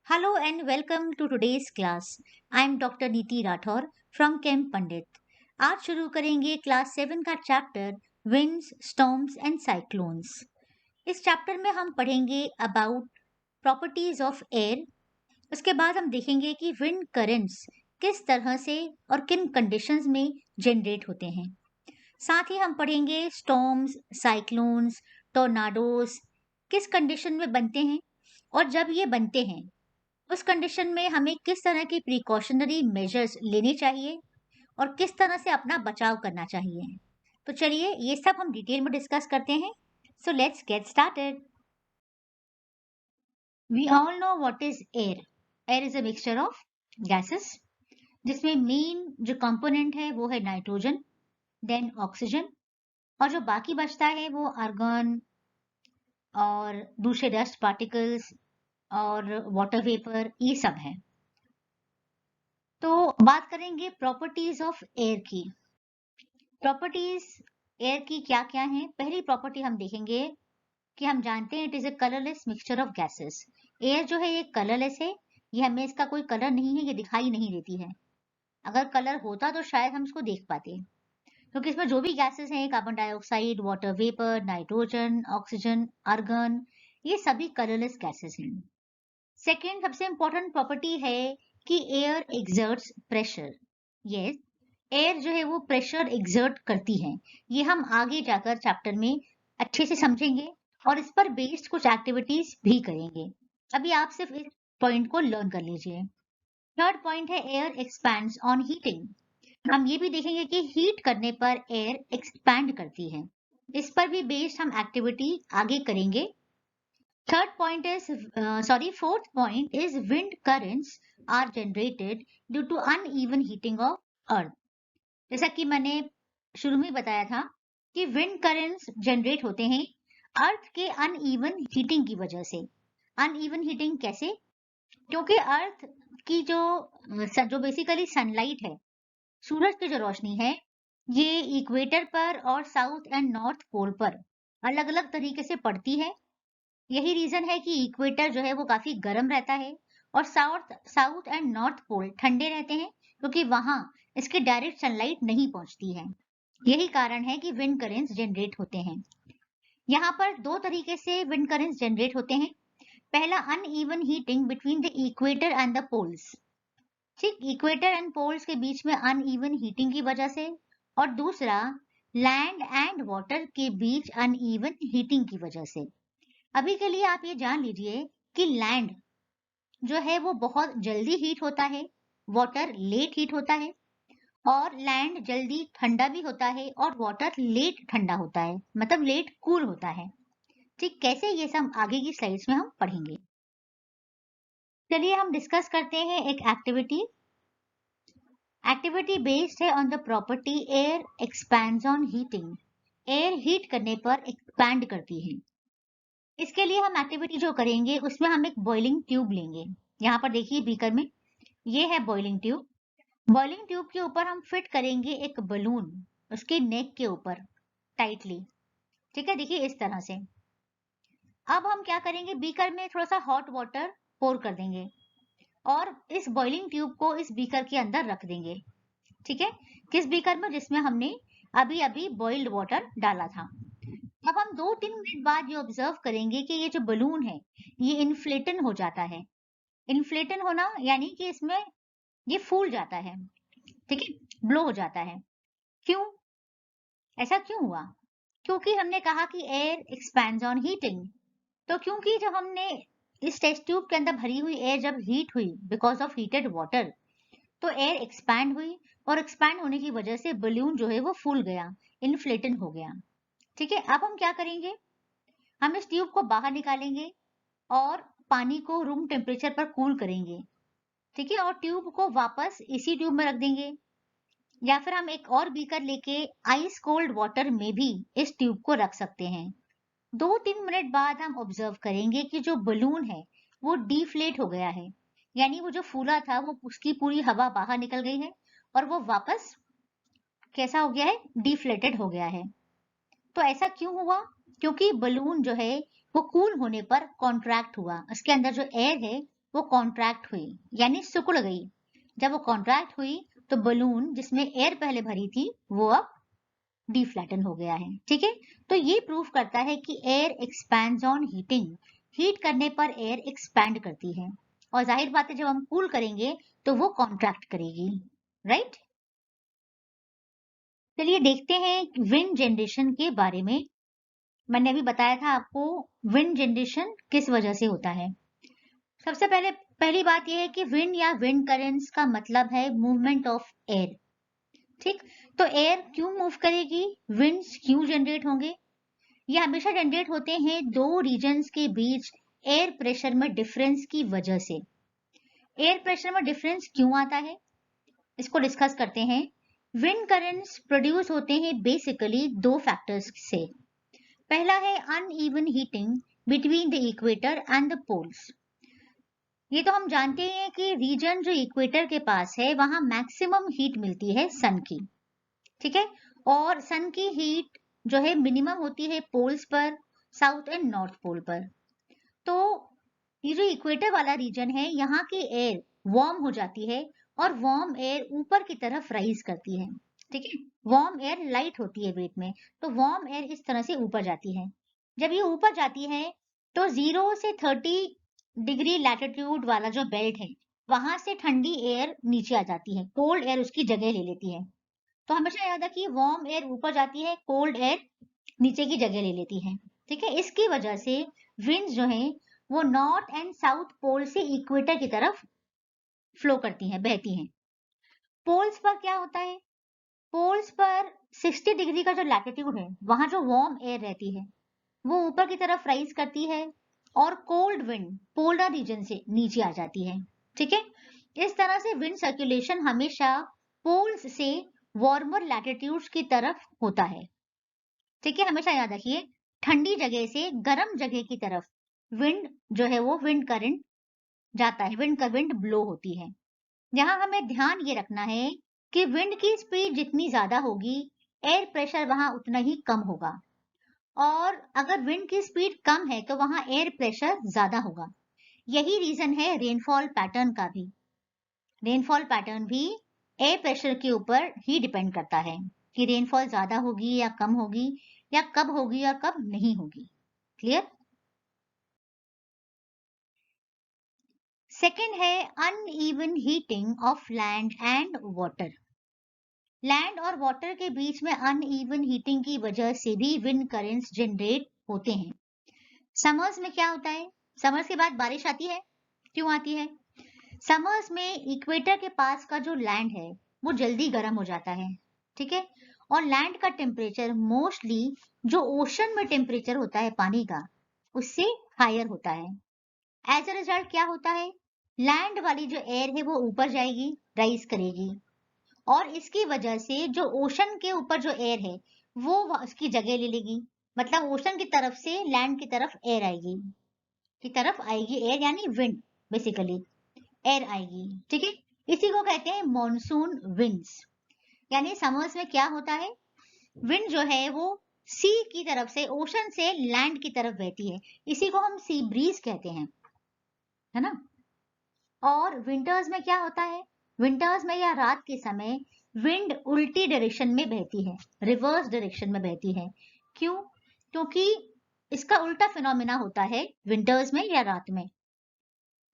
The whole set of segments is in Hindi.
Hello and welcome to today's class. I am Dr. Niti Rathor from Chem Pandit. आज शुरू करेंगे क्लास 7 का chapter winds, storms and cyclones. इस चैप्टर में हम पढ़ेंगे अबाउट प्रॉपर्टीज ऑफ एयर। उसके बाद हम देखेंगे कि विंड करंट्स किस तरह से और किन कंडीशंस में जनरेट होते हैं। साथ ही हम पढ़ेंगे स्टॉर्म्स, साइक्लोन्स, टोर्नाडोज किस कंडीशन में बनते हैं और जब ये बनते हैं उस कंडीशन में हमें किस तरह की प्रिकॉशनरी मेजर्स लेने चाहिए और किस तरह से अपना बचाव करना चाहिए। तो चलिए ये सब हम डिटेल में डिस्कस करते हैं। So let's get started. We all know what is air. Air is a mixture of gases जिसमें मेन जो कंपोनेंट है वो है नाइट्रोजन, देन ऑक्सीजन, और जो बाकी बचता है वो आर्गन और दूसरे डस्ट पार्टिकल्स और वाटर वेपर, ये सब है। तो बात करेंगे प्रॉपर्टीज ऑफ एयर की। प्रॉपर्टीज एयर की क्या क्या हैं। पहली प्रॉपर्टी हम देखेंगे कि हम जानते हैं it is a colourless mixture of gases. Air जो है ये कलरलेस है, ये हमें इसका कोई कलर नहीं है, ये दिखाई नहीं देती है। अगर कलर होता तो शायद हम इसको देख पाते, क्योंकि इसमें जो भी गैसेस हैं, carbon dioxide, water vapour, nitrogen, oxygen, argon, ये सभी कलरलेस गैसेस हैं। सेकेंड सबसे इंपॉर्टेंट प्रॉपर्टी है कि air exerts pressure. Yes, air जो है वो प्रेशर एक्सर्ट करती है। ये हम आगे जाकर चैप्टर में अच्छे से समझेंगे और इस पर बेस्ड कुछ एक्टिविटीज भी करेंगे। अभी आप सिर्फ इस पॉइंट को लर्न कर लीजिए। थर्ड पॉइंट है एयर एक्सपैंड्स ऑन हीटिंग। हम ये भी देखेंगे कि हीट करने पर एयर एक्सपैंड करती है। इस पर भी बेस्ड हम एक्टिविटी आगे करेंगे। Third point is, fourth point is wind currents are generated due to uneven heating of earth. जैसा कि मैंने शुरू में बताया था कि विंड करंट्स जनरेट होते हैं अर्थ के अनइवन हीटिंग की वजह से। अनइवन हीटिंग कैसे? क्योंकि अर्थ की जो बेसिकली सनलाइट है, सूरज की जो रोशनी है, ये इक्वेटर पर और साउथ एंड नॉर्थ पोल पर अलग अलग तरीके से पड़ती है। यही रीजन है कि इक्वेटर जो है वो काफी गर्म रहता है और साउथ एंड नॉर्थ पोल ठंडे रहते हैं, क्योंकि वहां इसके डायरेक्ट सनलाइट नहीं पहुंचती है। यही कारण है कि विंड करेंट्स जनरेट होते हैं। यहाँ पर दो तरीके से विंड करेंट्स जनरेट होते हैं। पहला, uneven heating between the equator and the poles. ठीक, इक्वेटर एंड पोल्स के बीच में अनइवन हीटिंग की वजह से। और दूसरा, लैंड एंड वाटर के बीच अनइवन हीटिंग की वजह से। अभी के लिए आप ये जान लीजिए कि लैंड जो है वो बहुत जल्दी हीट होता है, वाटर लेट हीट होता है, और लैंड जल्दी ठंडा भी होता है और वाटर लेट ठंडा होता है, मतलब लेट कूल होता है। ठीक, कैसे, ये सब आगे की स्लाइड्स में हम पढ़ेंगे। चलिए हम डिस्कस करते हैं एक एक्टिविटी। एक्टिविटी बेस्ड है on the property air expands on heating. Air heat करने पर एक्सपैंड करती है। इसके लिए हम एक्टिविटी जो करेंगे उसमें हम एक बॉइलिंग ट्यूब लेंगे। यहाँ पर देखिए बीकर में ये है बॉइलिंग ट्यूब। बॉइलिंग ट्यूब के ऊपर हम फिट करेंगे एक बलून, उसके नेक के ऊपर टाइटली। ठीक है, देखिए इस तरह से। अब हम क्या करेंगे, बीकर में थोड़ा सा हॉट वाटर पोर कर देंगे और इस बॉइलिंग ट्यूब को इस बीकर के अंदर रख देंगे। ठीक है, किस बीकर में? जिसमें हमने अभी अभी बॉइल्ड वाटर डाला था। अब हम 2-3 मिनट बाद ये ऑब्जर्व करेंगे कि ये जो बलून है ये इन्फ्लेटन हो जाता है। इन्फ्लेटन होना यानी कि इसमें ये फूल जाता है। ठीक है, ब्लो हो जाता है। क्यों? ऐसा क्यों हुआ? क्योंकि हमने कहा कि एयर एक्सपैंड्स ऑन हीटिंग। तो क्योंकि जब हमने इस टेस्ट ट्यूब के अंदर भरी हुई एयर जब हीट हुई बिकॉज ऑफ हीटेड वाटर, तो एयर एक्सपैंड हुई और एक्सपैंड होने की वजह से बलून जो है वो फूल गया, इन्फ्लेटन हो गया। ठीक है, अब हम क्या करेंगे, हम इस ट्यूब को बाहर निकालेंगे और पानी को रूम टेम्परेचर पर कूल करेंगे। ठीक है, और ट्यूब को वापस इसी ट्यूब में रख देंगे, या फिर हम एक और बीकर लेके आइस कोल्ड वाटर में भी इस ट्यूब को रख सकते हैं। 2-3 मिनट बाद हम ऑब्जर्व करेंगे कि जो बलून है वो डीफ्लेट हो गया है, यानी वो जो फूला था वो उसकी पूरी हवा बाहर निकल गई है और वो वापस कैसा हो गया है, डीफ्लेटेड हो गया है। तो ऐसा क्यों हुआ? क्योंकि बलून जो है वो कूल होने पर कॉन्ट्रैक्ट हुआ, उसके अंदर जो एयर है वो कॉन्ट्रैक्ट हुई, यानी सिकुड़ गई। जब वो कॉन्ट्रैक्ट हुई तो बलून जिसमें एयर पहले भरी थी वो अब डिफ्लैटन हो गया है। ठीक है, तो ये प्रूफ करता है कि air expands on heating. Heat करने पर एयर एक्सपैंड करती है, और जाहिर बात है जब हम कूल करेंगे तो वो कॉन्ट्रैक्ट करेगी, राइट। चलिए देखते हैं विंड जनरेशन के बारे में। मैंने अभी बताया था आपको विंड जनरेशन किस वजह से होता है। सबसे पहली बात यह है कि विंड या विंड करेंट्स का मतलब है मूवमेंट ऑफ एयर। ठीक, तो एयर क्यों मूव करेगी, विंड्स क्यों जनरेट होंगे? ये हमेशा जनरेट होते हैं दो रीजन्स के बीच एयर प्रेशर में डिफरेंस की वजह से। एयर प्रेशर में डिफरेंस क्यों आता है, इसको डिस्कस करते हैं। विंड करंट्स प्रोड्यूस होते हैं बेसिकली दो फैक्टर्स से। पहला है uneven heating between the equator and the poles. ये तो हम जानते हैं कि रीजन जो इक्वेटर के पास है वहां मैक्सिमम हीट मिलती है सन की। ठीक है, और सन की हीट जो है मिनिमम होती है पोल्स पर, साउथ एंड नॉर्थ पोल पर। तो ये जो इक्वेटर वाला रीजन है यहाँ की एयर वार्म हो जाती है, और वार्म एयर ऊपर की तरफ राइज करती है। ठीक है, वार्म एयर लाइट होती है वेट में, तो वार्म एयर इस तरह से ऊपर जाती है। जब ये ऊपर जाती है तो 0 से 30 डिग्री लैटिट्यूड वाला जो बेल्ट है वहां से ठंडी एयर नीचे आ जाती है, कोल्ड एयर उसकी जगह ले लेती है। तो हमेशा याद है कि वार्म एयर ऊपर जाती है, कोल्ड एयर नीचे की जगह ले लेती है। ठीक है, इसकी वजह से विंड्स जो है वो नॉर्थ एंड साउथ पोल से इक्वेटर की तरफ फ्लो करती हैं, बहती हैं। पोल्स पर क्या होता है, पोल्स पर 60 डिग्री का जो लैटिट्यूड है वहां जो वार्म एयर रहती है वो ऊपर की तरफ राइज करती है, और कोल्ड विंड पोलर रीजन से नीचे आ जाती है। ठीक है, इस तरह से विंड सर्कुलेशन हमेशा पोल्स से वार्मर लैटिट्यूड्स की तरफ होता है। ठीक है, हमेशा याद रखिए ठंडी जगह से गर्म जगह की तरफ विंड जो है वो विंड करंट जाता है, विंड ब्लो होती है। यहाँ हमें ध्यान ये रखना है कि विंड की स्पीड जितनी ज्यादा होगी एयर प्रेशर वहां उतना ही कम होगा, और अगर विंड की स्पीड कम है तो वहां एयर प्रेशर ज्यादा होगा। यही रीजन है रेनफॉल पैटर्न का भी। रेनफॉल पैटर्न भी एयर प्रेशर के ऊपर ही डिपेंड करता है कि रेनफॉल ज्यादा होगी या कम होगी, या कब होगी और कब नहीं होगी। क्लियर? सेकेंड है uneven heating of land and water. Land और वाटर के बीच में अनइवन हीटिंग की वजह से भी विंड करंट्स जनरेट होते हैं। समर्स में क्या होता है, समर्स के बाद बारिश आती है, क्यों आती है? समर्स में इक्वेटर के पास का जो लैंड है वो जल्दी गर्म हो जाता है। ठीक है, और लैंड का टेम्परेचर मोस्टली जो ओशन में टेम्परेचर होता है पानी का उससे हायर होता है। एज अ रिजल्ट क्या होता है, लैंड वाली जो एयर है वो ऊपर जाएगी, राइज करेगी, और इसकी वजह से जो ओशन के ऊपर जो एयर है वो उसकी जगह ले लेगी। मतलब ओशन की तरफ से लैंड की तरफ एयर आएगी, की तरफ आएगी एयर, यानी विंड, बेसिकली एयर आएगी। ठीक है, इसी को कहते हैं मॉनसून विंड्स। यानी समर्स में क्या होता है, विंड जो है वो सी की तरफ से, ओशन से लैंड की तरफ बहती है, इसी को हम सी ब्रीज कहते हैं, है ना। और विंटर्स में क्या होता है, विंटर्स में या रात के समय विंड उल्टी डायरेक्शन में बहती है, रिवर्स डायरेक्शन में बहती है। क्यों? क्योंकि इसका उल्टा फिनोमिना होता है विंटर्स में या रात में।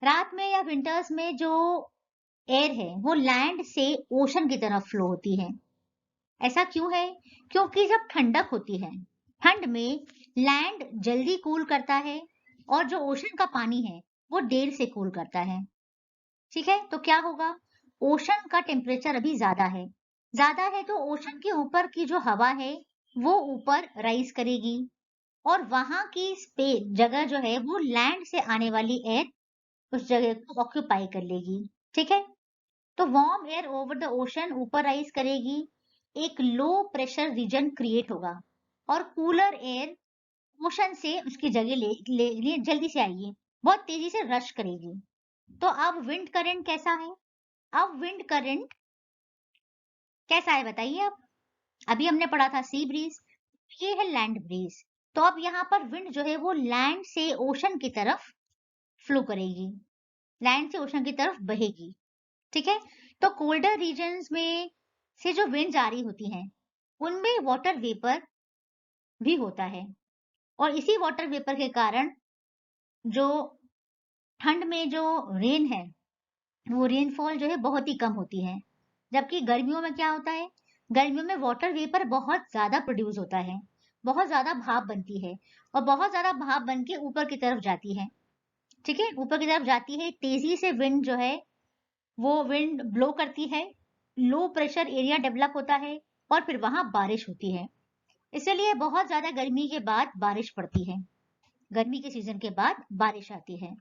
रात में या विंटर्स में जो एयर है वो लैंड से ओशन की तरफ फ्लो होती है। ऐसा क्यों है? क्योंकि जब ठंडक होती है, ठंड में लैंड जल्दी कूल करता है, और जो ओशन का पानी है वो देर से कूल करता है। ठीक है, तो क्या होगा, ओशन का टेम्परेचर अभी ज्यादा है तो ओशन के ऊपर की जो हवा है वो ऊपर राइज करेगी, और वहां की स्पेस जगह जो है वो लैंड से आने वाली एयर उस जगह को ऑक्यूपाई कर लेगी। ठीक है, तो warm air over the ocean ऊपर राइज करेगी, एक लो प्रेशर रीजन क्रिएट होगा, और कूलर एयर ओशन से उसकी जगह ले जल्दी से आएगी, बहुत तेजी से रश करेगी। तो अब विंड करंट कैसा है, अब विंड करंट कैसा है बताइए। अब अभी हमने पढ़ा था सी ब्रीज, ये है लैंड ब्रीज। तो अब यहाँ पर विंड जो है वो लैंड से ओशन की तरफ फ्लो करेगी। लैंड से ओशन की तरफ बहेगी। ठीक है, तो कोल्डर रीजन्स में से जो विंड्स आ रही होती हैं उनमें वाटर वेपर भी होता है, और इसी वाटर वेपर के कारण जो ठंड में जो रेन है वो रेनफॉल जो है बहुत ही कम होती है। जबकि गर्मियों में क्या होता है, गर्मियों में वाटर वेपर बहुत ज्यादा प्रोड्यूस होता है, बहुत ज्यादा भाप बनती है, और बहुत ज्यादा भाप बन के ऊपर की तरफ जाती है। ठीक है, ऊपर की तरफ जाती है, तेजी से विंड जो है वो विंड ब्लो करती है, लो प्रेशर एरिया डेवलप होता है, और फिर वहां बारिश होती है। इसलिए बहुत ज्यादा गर्मी के बाद बारिश पड़ती है, गर्मी के सीजन के बाद बारिश आती है।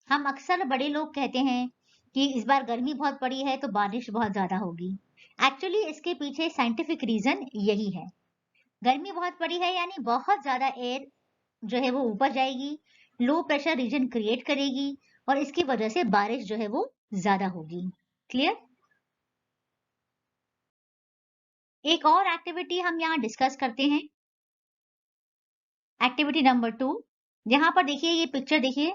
हम अक्सर बड़े लोग कहते हैं कि इस बार गर्मी बहुत पड़ी है तो बारिश बहुत ज्यादा होगी। एक्चुअली इसके पीछे साइंटिफिक रीजन यही है। गर्मी बहुत पड़ी है यानी बहुत ज्यादा एयर जो है वो ऊपर जाएगी, लो प्रेशर रीजन क्रिएट करेगी, और इसकी वजह से बारिश जो है वो ज्यादा होगी। क्लियर? एक और एक्टिविटी हम यहाँ डिस्कस करते हैं, एक्टिविटी नंबर 2। यहाँ पर देखिए, ये पिक्चर देखिए,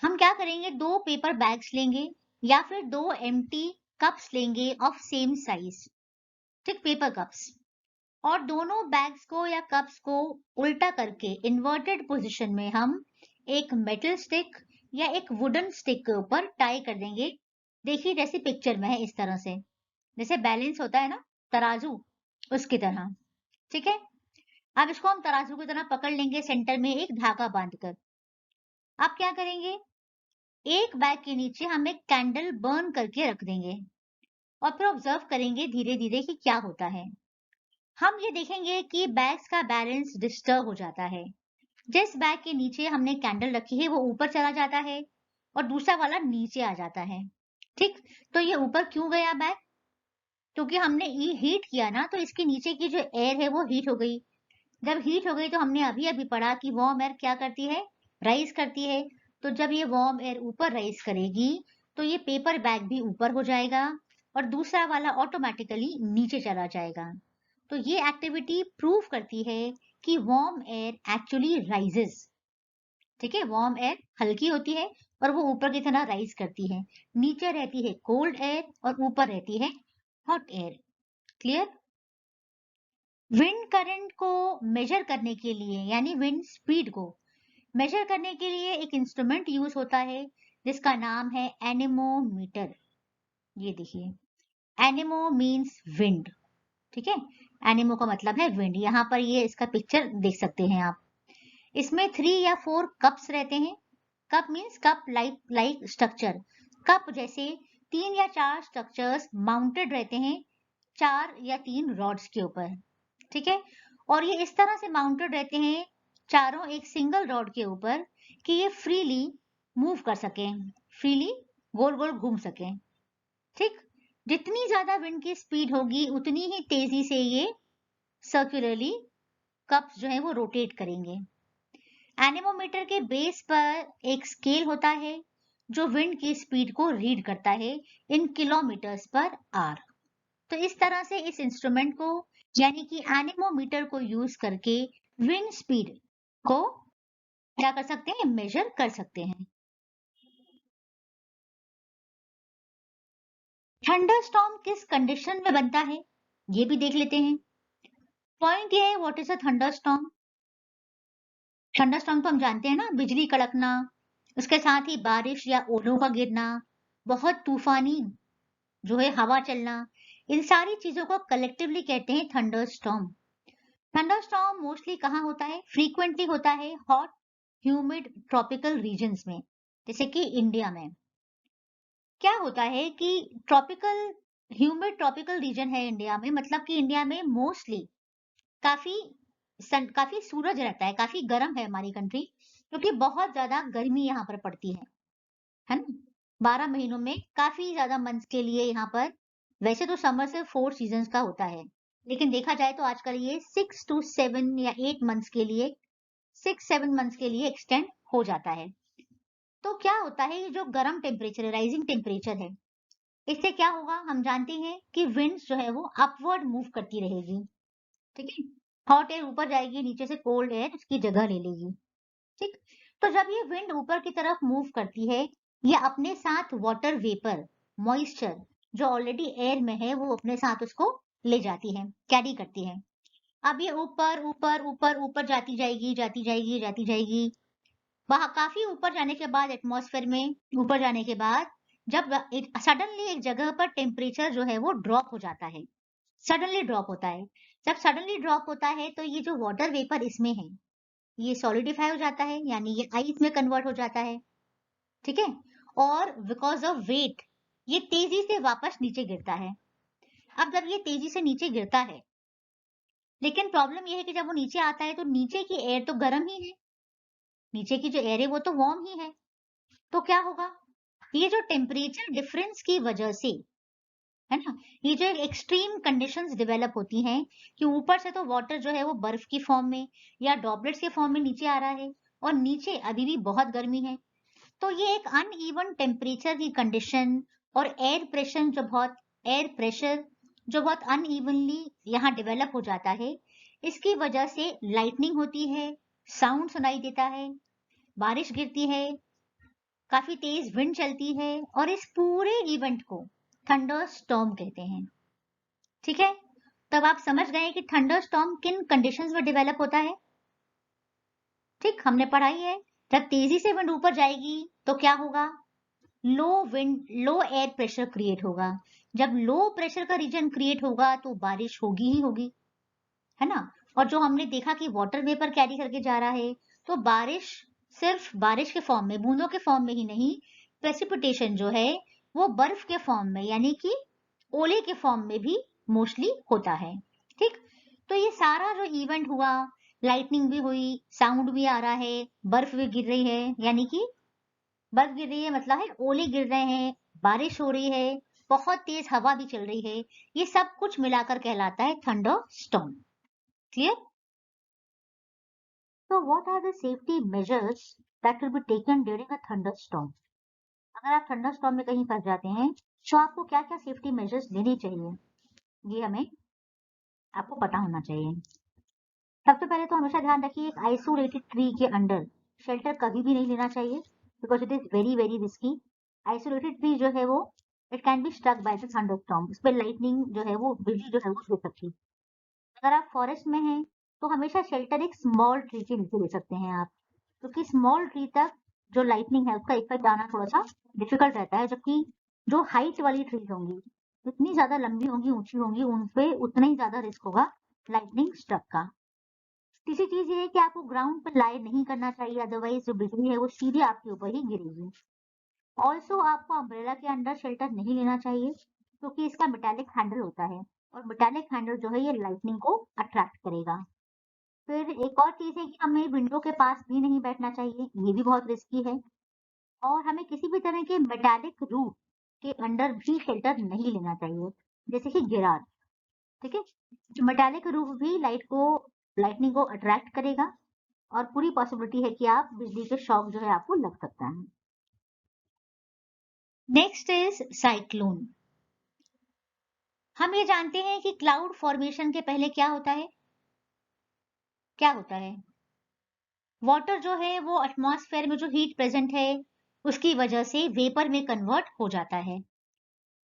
हम क्या करेंगे, 2 पेपर बैग्स लेंगे या फिर 2 एम्प्टी कप्स लेंगे ऑफ सेम साइज, ठीक, पेपर कप्स, और दोनों बैग्स को या कप्स को उल्टा करके इन्वर्टेड पोजीशन में हम एक मेटल स्टिक या एक वुडन स्टिक के ऊपर टाई कर देंगे। देखिए जैसे पिक्चर में है, इस तरह से, जैसे बैलेंस होता है ना तराजू, उसकी तरह। ठीक है, अब इसको हम तराजू की तरह पकड़ लेंगे, सेंटर में एक धागा बांधकर। अब क्या करेंगे, एक बैग के नीचे हम एक कैंडल बर्न करके रख देंगे, और फिर ऑब्जर्व करेंगे धीरे धीरे कि क्या होता है। हम ये देखेंगे कि बैग्स का बैलेंस डिस्टर्ब हो जाता है। जिस बैग के नीचे हमने कैंडल रखी है वो ऊपर चला जाता है, और दूसरा वाला नीचे आ जाता है। ठीक, तो ये ऊपर क्यों गया बैग? क्योंकि हमने ये हीट किया ना, तो इसके नीचे की जो एयर है वो हीट हो गई। जब हीट हो गई तो हमने अभी अभी पढ़ा कि वार्म एयर क्या करती है, राइज करती है। तो जब ये वार्म एयर ऊपर राइज करेगी तो ये पेपर बैग भी ऊपर हो जाएगा, और दूसरा वाला ऑटोमेटिकली नीचे चला जाएगा। तो ये एक्टिविटी प्रूव करती है कि वार्म एयर एक्चुअली राइजेस। ठीक है, वार्म एयर हल्की होती है और वो ऊपर की तरह राइज करती है। नीचे रहती है कोल्ड एयर और ऊपर रहती है hot air. Clear? Wind current को मेजर करने के लिए, यानी विंड स्पीड को मेजर करने के लिए एक इंस्ट्रूमेंट यूज होता है जिसका नाम है एनेमोमीटर। ये देखिए, एनेमो मीन्स विंड। ठीक है, एनेमो का मतलब है विंड। यहाँ पर ये इसका पिक्चर देख सकते हैं आप। इसमें 3 या 4 कप्स रहते हैं। Cup means cup like structure, cup जैसे 3 या 4 स्ट्रक्चर्स माउंटेड रहते हैं 4 या 3 रॉड्स के ऊपर। ठीक है, और ये इस तरह से माउंटेड रहते हैं चारों एक सिंगल रॉड के ऊपर कि ये फ्रीली मूव कर सकें, फ्रीली गोल गोल घूम सकें। ठीक, जितनी ज्यादा विंड की स्पीड होगी उतनी ही तेजी से ये सर्कुलरली कप्स जो है वो रोटेट करेंगे। एनेमोमीटर के बेस पर एक स्केल होता है जो विंड की स्पीड को रीड करता है इन किलोमीटर्स पर आवर। तो इस तरह से इस इंस्ट्रूमेंट को, यानी कि एनेमोमीटर को यूज करके विंड स्पीड को क्या कर सकते हैं, मेजर कर सकते हैं। थंडरस्टॉर्म किस कंडीशन में बनता है ये भी देख लेते हैं। पॉइंट ये है, what is a thunderstorm? Thunderstorm तो हम जानते हैं ना, बिजली कड़कना, उसके साथ ही बारिश या ओलों का गिरना, बहुत तूफानी जो है हवा चलना, इन सारी चीजों को कलेक्टिवली कहते हैं थंडरस्टॉर्म। थंडरस्टॉर्म मोस्टली कहाँ होता है, फ्रीक्वेंटली होता है हॉट ह्यूमिड ट्रॉपिकल रीजन्स में, जैसे कि इंडिया में। क्या होता है कि ट्रॉपिकल ह्यूमिड ट्रॉपिकल रीजन है इंडिया में, मतलब कि इंडिया में मोस्टली काफी काफी सूरज रहता है, काफी गर्म है हमारी कंट्री, क्योंकि बहुत ज्यादा गर्मी यहाँ पर पड़ती है ना। 12 महीनों में काफी ज्यादा मंथ्स के लिए यहाँ पर, वैसे तो समर से 4 सीजन्स का होता है, लेकिन देखा जाए तो आजकल ये 6 to 7 या 8 मंथ्स के लिए, 6-7 मंथ्स के लिए एक्सटेंड हो जाता है। तो क्या होता है, ये जो गर्म टेम्परेचर है, राइजिंग टेम्परेचर है, इससे क्या होगा, हम जानते हैं कि विंड्स जो है वो अपवर्ड मूव करती रहेगी। ठीक है, हॉट एयर ऊपर जाएगी, नीचे से कोल्ड एयर उसकी जगह ले लेगी। ठीक, तो जब ये विंड ऊपर की तरफ मूव करती है, ये अपने साथ वाटर वेपर, मॉइस्चर जो ऑलरेडी एयर में है, वो अपने साथ उसको ले जाती है, कैरी करती है। अब ये ऊपर ऊपर ऊपर ऊपर जाती जाएगी, जाती जाएगी, जाती जाएगी। वहां काफी ऊपर जाने के बाद, एटमॉस्फेयर में ऊपर जाने के बाद, जब सडनली एक जगह पर टेम्परेचर जो है वो ड्रॉप हो जाता है, सडनली ड्रॉप होता है। जब सडनली ड्रॉप होता है तो ये जो वाटर वेपर इसमें है, ये सॉलिडिफाई हो जाता है, यानी ये आइस में कन्वर्ट हो जाता है, ठीक है। और बिकॉज ऑफ वेट ये तेजी से वापस नीचे गिरता है। अब जब ये तेजी से नीचे गिरता है, लेकिन प्रॉब्लम ये है कि जब वो नीचे आता है तो नीचे की एयर तो गर्म ही है, नीचे की जो एयर है वो तो वार्म ही है। तो क्या होगा, ये जो टेम्परेचर डिफरेंस की वजह से, है ना, ये जो एक्सट्रीम कंडीशंस डेवलप होती हैं कि ऊपर से तो वाटर जो है वो बर्फ की फॉर्म में या ड्रॉपलेट्स के फॉर्म में नीचे आ रहा है, और नीचे अभी भी बहुत गर्मी है। तो ये एक अनइवन टेम्परेचर की कंडीशन और एयर प्रेशर जो बहुत अनइवनली यहाँ डेवलप हो जाता है, इसकी वजह से लाइटनिंग होती है, साउंड सुनाई देता है, बारिश गिरती है, काफी तेज विंड चलती है, और इस पूरे इवेंट को थंडर स्टॉर्म कहते हैं, ठीक है। तब आप समझ गए कि थंडर स्टॉर्म किन कंडीशंस में डेवलप होता है। ठीक, हमने पढ़ाई है। जब तेजी से विंड ऊपर जाएगी तो क्या होगा, लो एयर प्रेशर क्रिएट होगा। जब लो प्रेशर का रीजन क्रिएट होगा तो बारिश होगी ही होगी, है ना। और जो हमने देखा कि वाटर वेपर कैरी करके जा रहा है, तो बारिश सिर्फ बारिश के फॉर्म में, बूंदों के फॉर्म में ही नहीं, प्रेसिपिटेशन जो है वो बर्फ के फॉर्म में, यानी कि ओले के फॉर्म में भी मोस्टली होता है। ठीक, तो ये सारा जो इवेंट हुआ, लाइटनिंग भी हुई, साउंड भी आ रहा है, बर्फ भी गिर रही है, यानी कि बर्फ गिर रही है मतलब है ओले गिर रहे हैं, बारिश हो रही है, बहुत तेज हवा भी चल रही है, ये सब कुछ मिलाकर कहलाता है थंडर स्टॉर्म। क्लियर? तो what are the safety measures that will be taken during a thunderstorm? अगर आप थंडर स्टॉर्म में कहीं फंस जाते हैं तो आपको क्या क्या सेफ्टी मेजर्स लेने चाहिए, ये हमें आपको पता होना चाहिए। सबसे पहले तो हमेशा ध्यान रखिए, एक आइसोलेटेड ट्री के अंडर शेल्टर कभी भी नहीं लेना चाहिए, because it is very very risky. Isolated tree जो है वो, it can be struck by the thunderstorm, उस पर लाइटनिंग जो है वो, बिजली जो है वो गिर सकती है। अगर आप फॉरेस्ट में हैं तो हमेशा शेल्टर एक स्मॉल ट्री के नीचे ले सकते हैं आप, क्योंकि स्मॉल ट्री तक जो लाइटनिंग है उसका इफेक्ट आना थोड़ा सा डिफिकल्ट रहता है, जबकि जो हाइट वाली ट्रीज होंगी, जितनी ज्यादा लंबी होंगी, ऊंची होंगी, उन पे उतना ही ज्यादा रिस्क होगा लाइटनिंग स्ट्रक का। तीसरी चीज ये है कि आपको ग्राउंड पर लाई नहीं करना चाहिए, अदरवाइज जो बिजली है वो सीधे आपके ऊपर ही गिरेगी। ऑल्सो आपको अम्ब्रेला के अंडर शेल्टर नहीं लेना चाहिए, क्योंकि इसका मेटालिक हैंडल होता है, और मेटालिक हैंडल जो है ये लाइटनिंग को अट्रैक्ट करेगा। फिर एक और चीज है कि हमें विंडो के पास भी नहीं बैठना चाहिए, ये भी बहुत रिस्की है। और हमें किसी भी तरह के मेटालिक रूफ के अंडर भी शेल्टर नहीं लेना चाहिए, जैसे कि गिरार, ठीक है। मेटालिक रूफ भी लाइटनिंग को अट्रैक्ट करेगा, और पूरी पॉसिबिलिटी है कि आप बिजली के शॉक जो है आपको लग सकता है। Next is cyclone. हम ये जानते हैं कि क्लाउड फॉर्मेशन के पहले क्या होता है, क्या होता है, वाटर जो है वो एटमॉस्फेयर में जो हीट प्रेजेंट है उसकी वजह से वेपर में कन्वर्ट हो जाता है।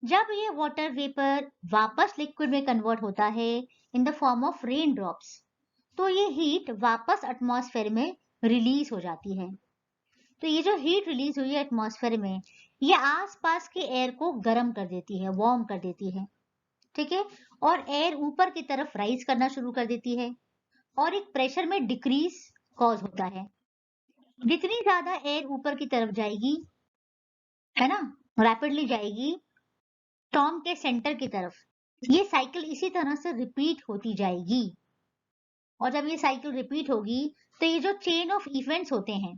जब ये वाटर वेपर वापस लिक्विड में कन्वर्ट होता है in the form of rain drops, तो ये हीट वापस एटमॉस्फेयर में रिलीज हो जाती है। तो ये जो हीट रिलीज हुई है एटमॉस्फेयर में, ये आसपास के एयर को गर्म कर देती है, वार्म कर देती है, ठीक है। और एयर ऊपर की तरफ राइज करना शुरू कर देती है, और एक प्रेशर में डिक्रीज कॉज होता है। जितनी ज्यादा एयर ऊपर की तरफ जाएगी, है ना, रैपिडली जाएगी स्टॉर्म के सेंटर की तरफ, ये साइकिल इसी तरह से रिपीट होती जाएगी। और जब ये साइकिल रिपीट होगी तो ये जो चेन ऑफ इवेंट्स होते हैं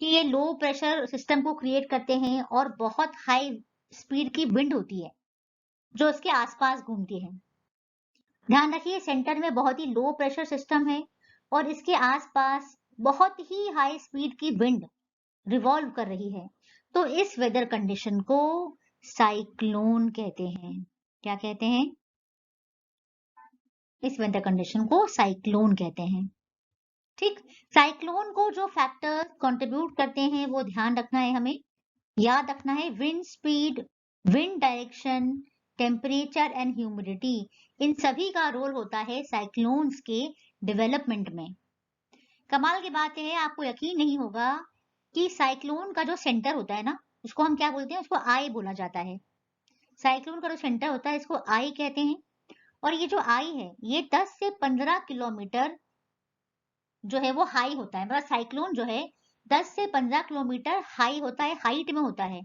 कि ये लो प्रेशर सिस्टम को क्रिएट करते हैं, और बहुत हाई स्पीड की विंड होती है जो इसके आसपास घूमती है। ध्यान रखिए, सेंटर में बहुत ही लो प्रेशर सिस्टम है, और इसके आसपास बहुत ही हाई स्पीड की विंड रिवॉल्व कर रही है। तो इस वेदर कंडीशन को साइक्लोन कहते हैं। क्या कहते हैं? इस वेदर कंडीशन को साइक्लोन कहते हैं, ठीक, साइक्लोन को जो फैक्टर कंट्रीब्यूट करते हैं वो ध्यान रखना है, हमें याद रखना है। Wind speed, wind direction, temperature and humidity, इन सभी का रोल होता है साइक्लोन्स के डेवलपमेंट में। कमाल की बात है, आपको यकीन नहीं होगा कि साइक्लोन का जो सेंटर होता है ना, उसको हम क्या बोलते हैं, उसको आई बोला जाता है। साइक्लोन का जो सेंटर होता है इसको आई कहते हैं। और ये जो आई है ये 10 से 15 किलोमीटर जो है वो हाई होता है, मतलब साइक्लोन जो है 10 से 15 किलोमीटर हाई होता है, हाइट में होता है।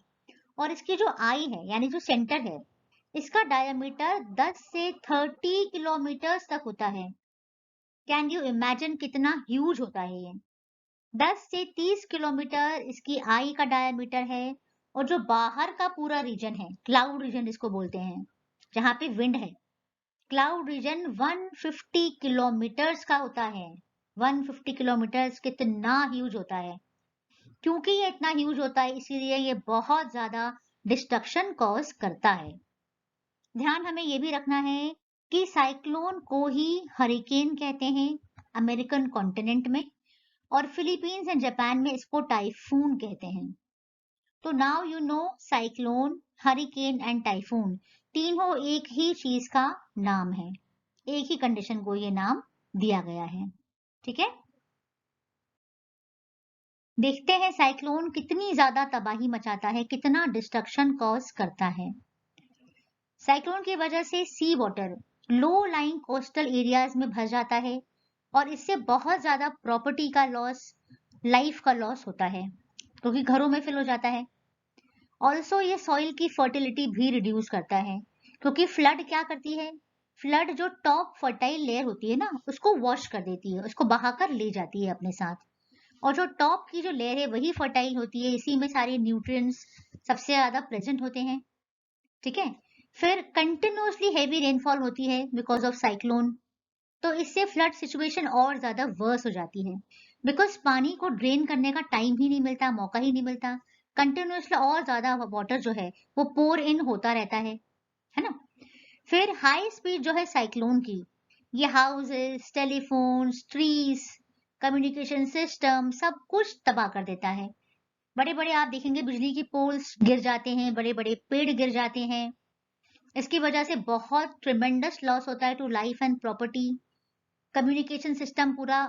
और इसकी जो आई है यानी जो सेंटर है, इसका डायमीटर 10 से 30 किलोमीटर तक होता है। कैन यू इमेजिन कितना ह्यूज होता है ये। 10 से 30 किलोमीटर इसकी आई का डायमीटर है। और जो बाहर का पूरा रीजन है, क्लाउड रीजन जिसको बोलते हैं, जहां पे विंड है, क्लाउड रीजन 150 किलोमीटर्स का होता है। 150 किलोमीटर्स कितना ह्यूज होता है। क्योंकि ये इतना ह्यूज होता है इसीलिए ये बहुत ज्यादा डिस्ट्रक्शन कॉज करता है। ध्यान हमें ये भी रखना है कि साइक्लोन को ही हरिकेन कहते हैं अमेरिकन कॉन्टिनेंट में, और फिलीपींस एंड जापान में इसको टाइफून कहते हैं। तो now you know cyclone, hurricane and typhoon तीनों एक ही चीज का नाम है, एक ही कंडीशन को ये नाम दिया गया है। ठीक है, देखते हैं साइक्लोन कितनी ज्यादा तबाही मचाता है, कितना डिस्ट्रक्शन कॉज करता है। साइक्लोन की वजह से sea water low lying coastal areas में भर जाता है और इससे बहुत ज्यादा प्रॉपर्टी का लॉस, लाइफ का लॉस होता है, क्योंकि घरों में फिल हो जाता है। ऑल्सो ये सॉइल की फर्टिलिटी भी रिड्यूस करता है, क्योंकि फ्लड क्या करती है, फ्लड जो टॉप फर्टाइल लेयर होती है ना उसको वॉश कर देती है, उसको बहाकर ले जाती है अपने साथ। और जो टॉप की जो लेयर है वही फर्टाइल होती है, इसी में सारे न्यूट्रिएंट्स सबसे ज्यादा प्रेजेंट होते हैं। ठीक है, फिर कंटिन्यूसली हेवी रेनफॉल होती है बिकॉज ऑफ साइक्लोन, तो इससे फ्लड सिचुएशन और ज्यादा वर्स हो जाती है, बिकॉज पानी को ड्रेन करने का टाइम ही नहीं मिलता, मौका ही नहीं मिलता। कंटिन्यूसली और ज्यादा वाटर जो है वो पोर इन होता रहता है ना। फिर हाई स्पीड जो है साइक्लोन की, ये houses, telephones, trees, communication system सब कुछ तबाह कर देता है। बड़े बड़े आप देखेंगे बिजली की पोल्स गिर जाते हैं, बड़े बड़े पेड़ गिर जाते हैं। इसकी वजह से बहुत ट्रिमेंडस लॉस होता है to life and property. Communication system पूरा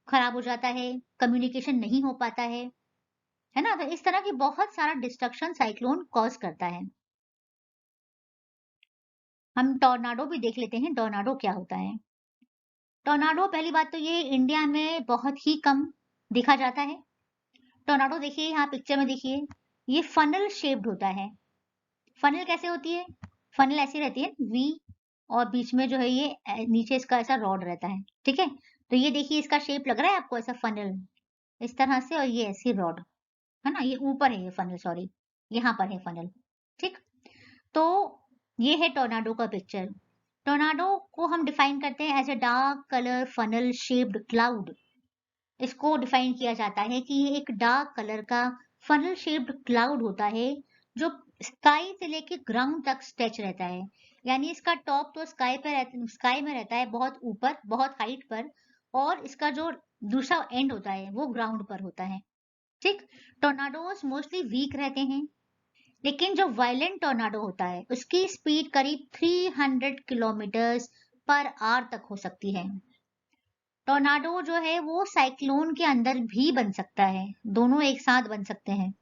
खराब हो जाता है, कम्युनिकेशन नहीं हो पाता है ना। तो इस तरह की बहुत सारा डिस्ट्रक्शन साइक्लोन कॉज करता है। हम टॉर्नाडो भी देख लेते हैं, टॉर्नाडो क्या होता है। टॉर्नाडो, पहली बात तो ये इंडिया में बहुत ही कम देखा जाता है। टॉर्नाडो देखिए, यहाँ पिक्चर में देखिए, ये फनल शेप्ड होता है। फनल कैसे होती है, फनल ऐसी रहती है वी, और बीच में जो है ये नीचे इसका ऐसा रॉड रहता है। ठीक है, तो ये देखिए इसका शेप लग रहा है आपको ऐसा फनल, इस तरह से, और ये ऐसी रॉड है ना, ये ऊपर है ये फनल, सॉरी यहाँ पर है फनल। ठीक, तो ये है टोर्नाडो का पिक्चर। टोर्नाडो को हम डिफाइन करते हैं as a dark colour funnel shaped cloud. इसको डिफाइन किया जाता है कि ये एक डार्क कलर का फनल शेप्ड क्लाउड होता है जो स्काई से लेके ग्राउंड तक स्ट्रेच रहता है। यानी इसका टॉप तो स्काई में रहता है, बहुत ऊपर, बहुत हाइट पर, और इसका जो दूसरा एंड होता है वो ग्राउंड पर होता है। ठीक, टोर्नाडोज मोस्टली वीक रहते हैं, लेकिन जो वायलेंट टोर्नाडो होता है उसकी स्पीड करीब 300 किलोमीटर्स पर आवर तक हो सकती है। टोर्नाडो जो है वो साइक्लोन के अंदर भी बन सकता है, दोनों एक साथ बन सकते हैं।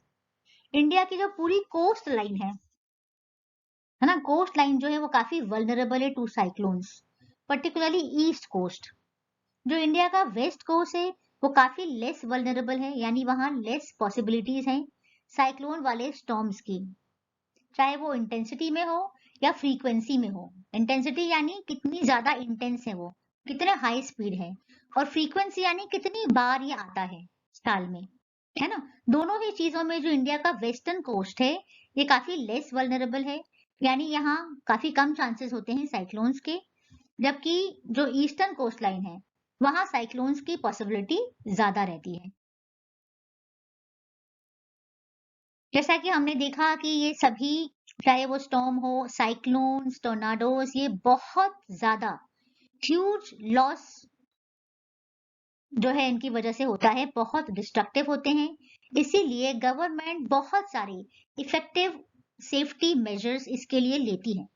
इंडिया की जो पूरी कोस्ट लाइन है ना, कोस्ट लाइन जो है वो काफी वल्नरेबल है to cyclones, particularly east coast. जो इंडिया का वेस्ट कोस्ट है वो काफी लेस वल्नरेबल है, यानी वहां लेस पॉसिबिलिटीज हैं साइक्लोन वाले स्टॉर्म्स की, चाहे वो इंटेंसिटी में हो या फ्रीक्वेंसी में हो। इंटेंसिटी यानी कितनी ज्यादा इंटेंस है वो, कितने हाई स्पीड है, और फ्रीक्वेंसी यानी कितनी बार ये आता है साल में, है ना। दोनों ही चीजों में जो इंडिया का वेस्टर्न कोस्ट है ये काफी लेस वल्नरेबल है, यानी यहाँ काफी कम चांसेस होते हैं साइक्लोन्स के, जबकि जो ईस्टर्न कोस्ट लाइन है वहां साइक्लोन्स की पॉसिबिलिटी ज्यादा रहती है। जैसा कि हमने देखा कि ये सभी, चाहे वो स्टॉर्म हो, साइक्लोन्स, टोर्नाडोज, ये बहुत ज्यादा ह्यूज लॉस जो है इनकी वजह से होता है बहुत डिस्ट्रक्टिव होते हैं। इसीलिए गवर्नमेंट बहुत सारे इफेक्टिव सेफ्टी मेजर्स इसके लिए लेती है।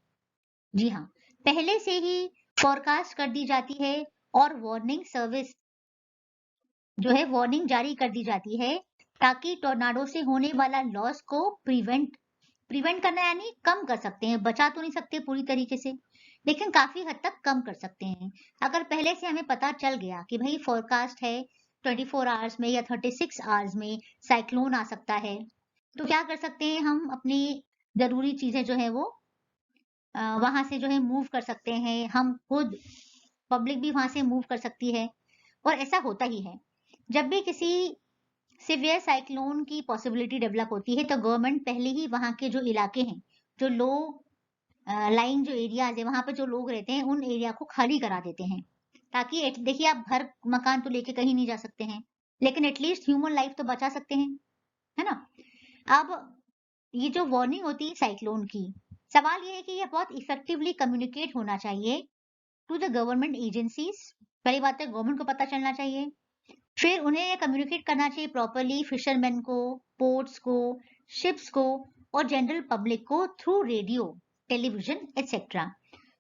जी हाँ, पहले से ही फोरकास्ट कर दी जाती है और वार्निंग सर्विस जो है वार्निंग जारी कर दी जाती है, ताकि टोर्नाडो से होने वाला लॉस को प्रिवेंट करना, यानी कम कर सकते हैं। बचा तो नहीं सकते पूरी तरीके से, लेकिन काफी हद तक कम कर सकते हैं। अगर पहले से हमें पता चल गया कि भाई फोरकास्ट है 24 आवर्स में या 36 आवर्स में साइक्लोन आ सकता है, तो क्या कर सकते हैं हम? अपनी जरूरी चीजें जो है वो वहां से जो है मूव कर सकते हैं। हम खुद, पब्लिक भी वहां से मूव कर सकती है। और ऐसा होता ही है, जब भी किसी सिवियर साइक्लोन की पॉसिबिलिटी डेवलप होती है, तो गवर्नमेंट पहले ही वहां के जो इलाके हैं, जो लो लाइंग जो एरियाज है, वहां पे जो लोग रहते हैं, उन एरिया को खाली करा देते हैं, ताकि देखिए आप घर मकान तो लेके कहीं नहीं जा सकते हैं, लेकिन एटलीस्ट ह्यूमन लाइफ तो बचा सकते हैं, है ना? अब ये जो वार्निंग होती है साइक्लोन की, सवाल ये है कि ये बहुत इफेक्टिवली कम्युनिकेट होना चाहिए टू द गवर्नमेंट एजेंसीज। पहली बात है, गवर्नमेंट को पता चलना चाहिए। फिर उन्हें ये कम्युनिकेट करना चाहिए प्रॉपरली फिशरमैन को, पोर्ट्स को, शिप्स को और जनरल पब्लिक को थ्रू रेडियो, टेलीविजन एक्सेट्रा।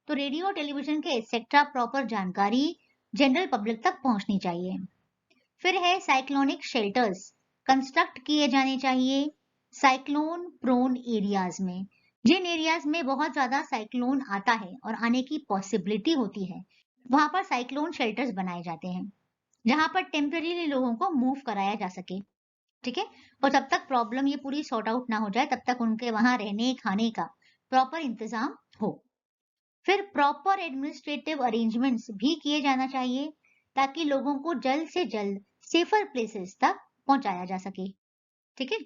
तो रेडियो, टेलीविजन के एक्सेट्रा प्रॉपर जानकारी जनरल पब्लिक तक पहुंचनी चाहिए। फिर है साइक्लोनिक शेल्टर्स कंस्ट्रक्ट किए जाने चाहिए साइक्लोन प्रोन एरियाज में। जिन एरियाज में बहुत ज्यादा साइक्लोन आता है और आने की पॉसिबिलिटी होती है, वहां पर साइक्लोन शेल्टर्स बनाए जाते हैं, जहां पर टेम्परेरी लोगों को मूव कराया जा सके। ठीक है? और तब तक प्रॉब्लम ये पूरी सॉर्ट आउट ना हो जाए, तब तक उनके वहां रहने खाने का प्रॉपर इंतजाम हो। फिर प्रॉपर एडमिनिस्ट्रेटिव अरेंजमेंट्स भी किए जाना चाहिए, ताकि लोगों को जल्द से जल्द सेफर प्लेसेस तक पहुंचाया जा सके। ठीक है?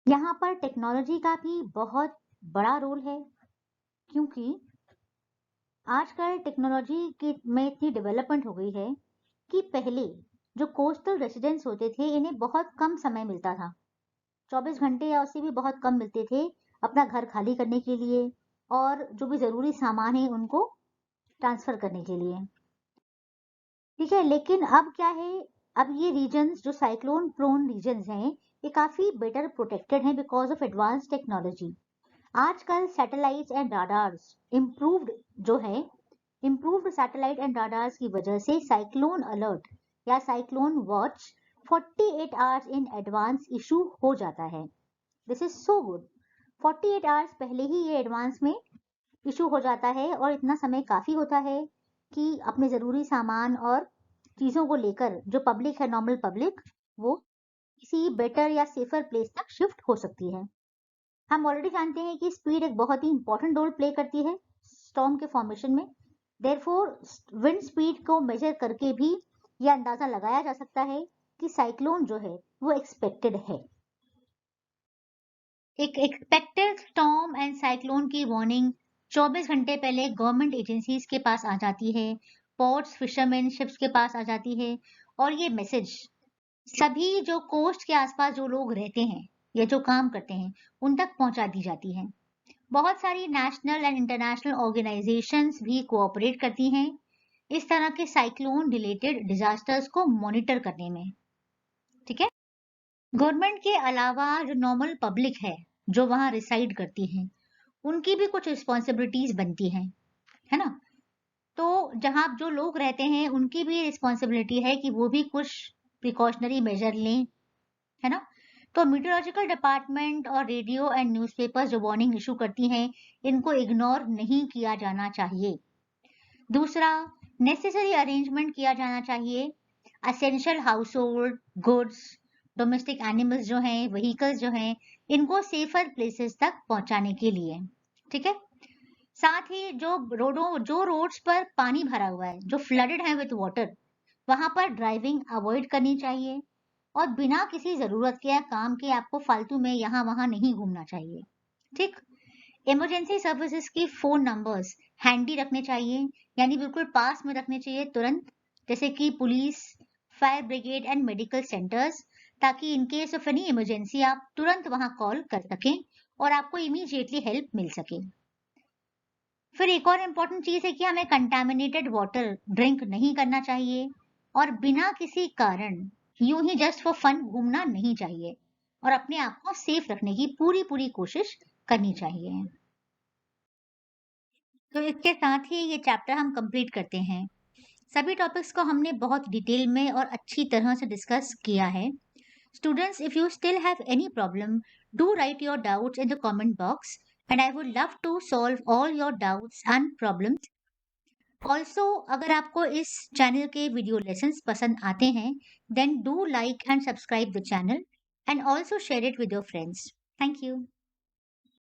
यहाँ पर टेक्नोलॉजी का भी बहुत बड़ा रोल है, क्योंकि आजकल टेक्नोलॉजी की में इतनी डेवलपमेंट हो गई है कि पहले जो कोस्टल रेसिडेंट्स होते थे, इन्हें बहुत कम समय मिलता था, 24 घंटे या उससे भी बहुत कम मिलते थे अपना घर खाली करने के लिए और जो भी ज़रूरी सामान है उनको ट्रांसफ़र करने के लिए। ठीक है, लेकिन अब क्या है, अब ये रीजन्स जो साइक्लोन प्रोन रीजन्स हैं, ये काफ़ी बेटर प्रोटेक्टेड हैं बिकॉज ऑफ एडवांस टेक्नोलॉजी। आजकल सैटेलाइट्स एंड राडार्स इम्प्रूव्ड जो है, इम्प्रूव्ड सैटेलाइट एंड राडार्स की वजह से साइक्लोन अलर्ट या cyclone watch 48 hours in advance issue हो जाता है। This is so good. 48 hours पहले ही ये एडवांस में इशू हो जाता है और इतना समय काफ़ी होता है कि अपने ज़रूरी सामान और चीज़ों को लेकर जो पब्लिक है, नॉर्मल पब्लिक, वो किसी बेटर या सेफर प्लेस तक शिफ्ट हो सकती है। हम ऑलरेडी जानते हैं कि स्पीड एक बहुत ही इंपॉर्टेंट रोल प्ले करती है स्टॉर्म के फॉर्मेशन में। देयरफॉर विंड स्पीड को मेजर करके भी यह अंदाजा लगाया जा सकता है कि साइक्लोन जो है वो एक्सपेक्टेड है। एक एक्सपेक्टेड स्टॉर्म एंड साइक्लोन की वार्निंग 24 घंटे पहले गवर्नमेंट एजेंसीज के पास आ जाती है, पोर्ट्स, फिशरमैन, शिप्स के पास आ जाती है, और ये मैसेज सभी जो कोस्ट के आसपास जो लोग रहते हैं या जो काम करते हैं उन तक पहुंचा दी जाती है। बहुत सारी नेशनल एंड इंटरनेशनल ऑर्गेनाइजेशंस भी कोऑपरेट करती हैं इस तरह के साइक्लोन रिलेटेड डिजास्टर्स को मॉनिटर करने में। ठीक है? गवर्नमेंट के अलावा जो नॉर्मल पब्लिक है, जो वहां रिसाइड करती है, उनकी भी कुछ रिस्पॉन्सिबिलिटीज बनती हैं, है ना? तो जहां जो लोग रहते हैं उनकी भी रिस्पॉन्सिबिलिटी है कि वो भी कुछ प्रिकॉशनरी मेजर लें, है ना? तो मीटरोलॉजिकल डिपार्टमेंट और रेडियो एंड न्यूज़पेपर्स जो वार्निंग इशू करती हैं, इनको इग्नोर नहीं किया जाना चाहिए। दूसरा, नेसेसरी अरेंजमेंट किया जाना चाहिए essential house hold goods, domestic animals जो हैं, व्हीकल्स जो हैं, इनको सेफर प्लेसेस तक पहुंचाने के लिए। ठीक है? साथ ही जो रोड्स पर पानी भरा हुआ है, जो फ्लडेड है विथ वाटर, वहां पर ड्राइविंग अवॉइड करनी चाहिए और बिना किसी जरूरत के या काम के आपको फालतू में यहाँ वहां नहीं घूमना चाहिए। ठीक? इमरजेंसी सर्विसेज की फोन नंबर्स हैंडी रखने चाहिए, यानी बिल्कुल पास में रखने चाहिए तुरंत, जैसे कि police, fire brigade and medical centres, ताकि in case of any emergency आप तुरंत वहां कॉल कर सकें और आपको इमीडिएटली हेल्प मिल सके। फिर एक और इम्पोर्टेंट चीज़ है कि हमें कंटामिनेटेड वाटर ड्रिंक नहीं करना चाहिए और बिना किसी कारण यूं ही जस्ट फॉर फन घूमना नहीं चाहिए और अपने आप को सेफ रखने की पूरी पूरी कोशिश करनी चाहिए। तो इसके साथ ही ये चैप्टर हम कंप्लीट करते हैं। सभी टॉपिक्स को हमने बहुत डिटेल में और अच्छी तरह से डिस्कस किया है। Students, if you still have any problem, do write your doubts in the comment box and I would love to solve all your doubts and problems. Also, अगर आपको इस चैनल के वीडियो लेसन्स पसंद आते हैं, then do like and subscribe the channel and also share it with your friends. Thank you.